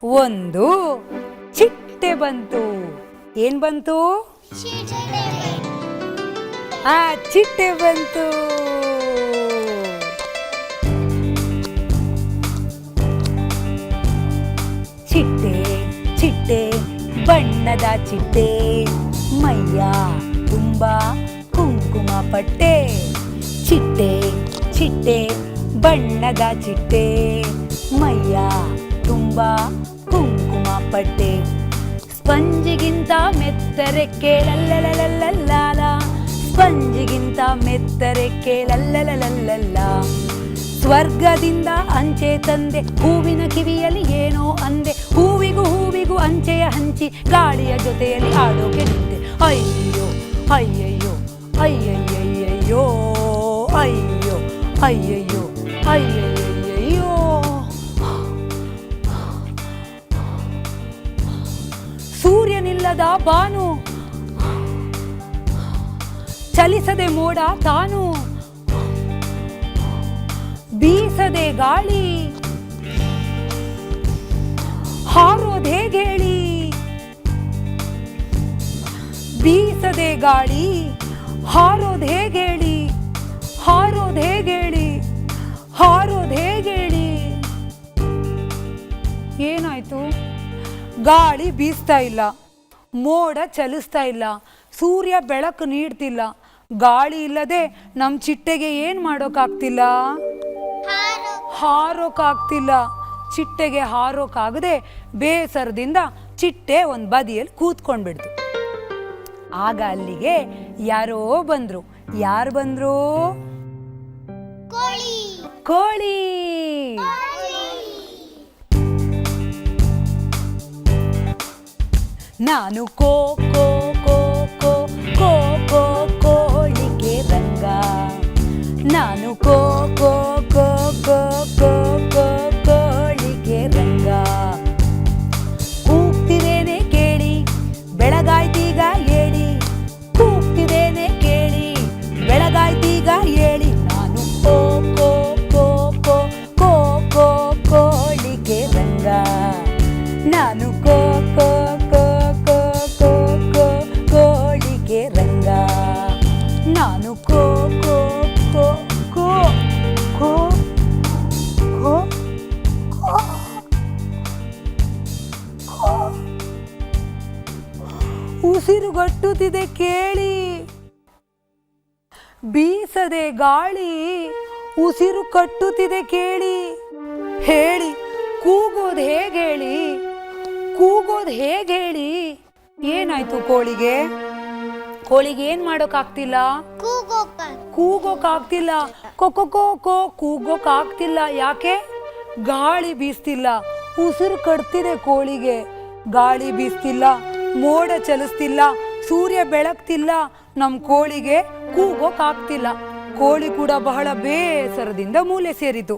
ಒಂದು ಚಿಟ್ಟೆ ಬಂತು. ಏನ್ ಬಂತು? ಆ ಚಿಟ್ಟೆ ಬಂತು. ಚಿಟ್ಟೆ ಚಿಟ್ಟೆ ಬಣ್ಣದ ಚಿಟ್ಟೆ, ಮೈಯ ತುಂಬಾ ಕುಂಕುಮ ಪಟ್ಟೆ. ಚಿಟ್ಟೆ ಚಿಟ್ಟೆ ಬಣ್ಣದ ಚಿಟ್ಟೆ, ಮೈಯ ತುಂಬಾ ಕುಂಕುಮ ಪಟ್ಟೆ. ಸ್ಪಂಜಿಗಿಂತ ಮೆತ್ತರೆಕ್ಕೆ ಲಲ್ಲಲಲಲ್ಲಲ್ಲ, ಸ್ಪಂಜಿಗಿಂತ ಮೆತ್ತರೆಕ್ಕೆ ಲಲ್ಲಲಲಲ್ಲಲ್ಲ. ಸ್ವರ್ಗದಿಂದ ಅಂಚೆ ತಂದೆ, ಹೂವಿನ ಕಿವಿಯಲ್ಲಿ ಏನೋ ಅಂದೆ. ಹೂವಿಗೂ ಹೂವಿಗೂ ಅಂಚೆಯ ಹಂಚಿ, ಗಾಳಿಯ ಜೊತೆಯಲ್ಲಿ ಆಡೋಕೆ ನಿಂತೆ. ಅಯ್ಯೋ ಅಯ್ಯಯ್ಯೋ ಅಯ್ಯಯ್ಯಯ್ಯಯ್ಯೋ, ಅಯ್ಯೋ ಅಯ್ಯಯ್ಯೋ ಅಯ್ಯಯ್ಯಯ್ಯೋ. ಸೂರ್ಯನಿಲ್ಲದ ಬಾನು, ಚಲಿಸದೆ ಮೋಡ ತಾನು, ಬೀಸದೆ ಗಾಳಿ, ಹಾರೋದೇಗೇಳಿ. ಬೀಸದೆ ಗಾಳಿ, ಹಾರೋದೇಗೇಳಿ, ಹಾರೋದೇಗೇಳಿ, ಹಾರೋದೇಗೇಳಿ. ಏನಾಯ್ತು? ಗಾಳಿ ಬೀಸ್ತಾ ಇಲ್ಲ, ಮೋಡ ಚಲಿಸ್ತಾ ಇಲ್ಲ, ಸೂರ್ಯ ಬೆಳಕು ನೀಡ್ತಿಲ್ಲ. ಗಾಳಿ ಇಲ್ಲದೆ ನಮ್ಮ ಚಿಟ್ಟೆಗೆ ಏನು ಮಾಡೋಕ್ಕಾಗ್ತಿಲ್ಲ? ಹಾರೋಕ್ಕಾಗ್ತಿಲ್ಲ. ಚಿಟ್ಟೆಗೆ ಹಾರೋಕ್ಕಾಗದೆ ಬೇಸರದಿಂದ ಚಿಟ್ಟೆ ಒಂದು ಬದಿಯಲ್ಲಿ ಕೂತ್ಕೊಂಡ್ಬಿಡ್ತು. ಆಗ ಅಲ್ಲಿಗೆ ಯಾರೋ ಬಂದ್ರು. ಯಾರು ಬಂದ್ರು? ಕೋಳಿ. ನಾನು ಕೋ ಕೋ ಕೋ ಕೋ ಕೋ ಕೋ ಕೋಳಿಗೆ ರಂಗ. ನಾನು ಕೋ ಕೋ ಕೋ ಕೋ ಕೋ ಕೋ ಕೋಳಿಗೆ ರಂಗ. ಕೂಗ್ತಿದ್ದೇನೆ ಕೇಳಿ, ಬೆಳಗಾಯ್ತೀಗ ಹೇಳಿ. ಕೂಗ್ತಿದ್ದೇನೆ ಕೇಳಿ, ಬೆಳಗಾಯ್ತೀಗ ಹೇಳಿ. ನಾನು ಕೋ ಕೋ ಕೋ ಕೋ ಕೋ ಕೋ ಕೋಳಿಗೆ ರಂಗ. ನಾನು ಕೋ ಕೋ ಕೋ ಕೋ ಕೋ ಕೋ ಕೋಳಿಗೆ ರಂಗ. ನಾನು ಕೋ ಕೋ ಕೋ ಕೋ ಕೋ ಕೋ ಕೋ. ಉಸಿರುಗಟ್ಟುತ್ತಿದೆ ಕೇಳಿ, ಬೀಸದೆ ಗಾಳಿ ಉಸಿರು ಕಟ್ಟುತ್ತಿದೆ ಕೇಳಿ. ಹೇಳಿ, ಕೂಗೋದು ಹೇಗೇಳಿ, ಕೂಗೋದು ಹೇಗೇಳಿ. ಏನಾಯ್ತು ಕೋಳಿಗೆ? ಕೋಳಿಗೆ ಏನ್ ಮಾಡೋಕ್ಕಾಗ್ತಿಲ್ಲ? ಕೂಗೋಕ್ಕಾಗ್ತಿಲ್ಲ. ಕೊಕ್ಕೋ ಕೋ ಕೂಗೋಕ್ಕಾಗ್ತಿಲ್ಲ. ಯಾಕೆ? ಗಾಳಿ ಬೀಸ್ತಿಲ್ಲ. ಉಸಿರು ಕಟ್ತಿದೆ ಕೋಳಿಗೆ. ಗಾಳಿ ಬೀಸ್ತಿಲ್ಲ, ಮೋಡ ಚಲಿಸ್ತಿಲ್ಲ, ಸೂರ್ಯ ಬೆಳಗ್ತಿಲ್ಲ. ನಮ್ಮ ಕೋಳಿಗೆ ಕೂಗೋಕ್ಕಾಗ್ತಿಲ್ಲ. ಕೋಳಿ ಕೂಡ ಬಹಳ ಬೇಸರದಿಂದ ಮೂಲೆ ಸೇರಿತು.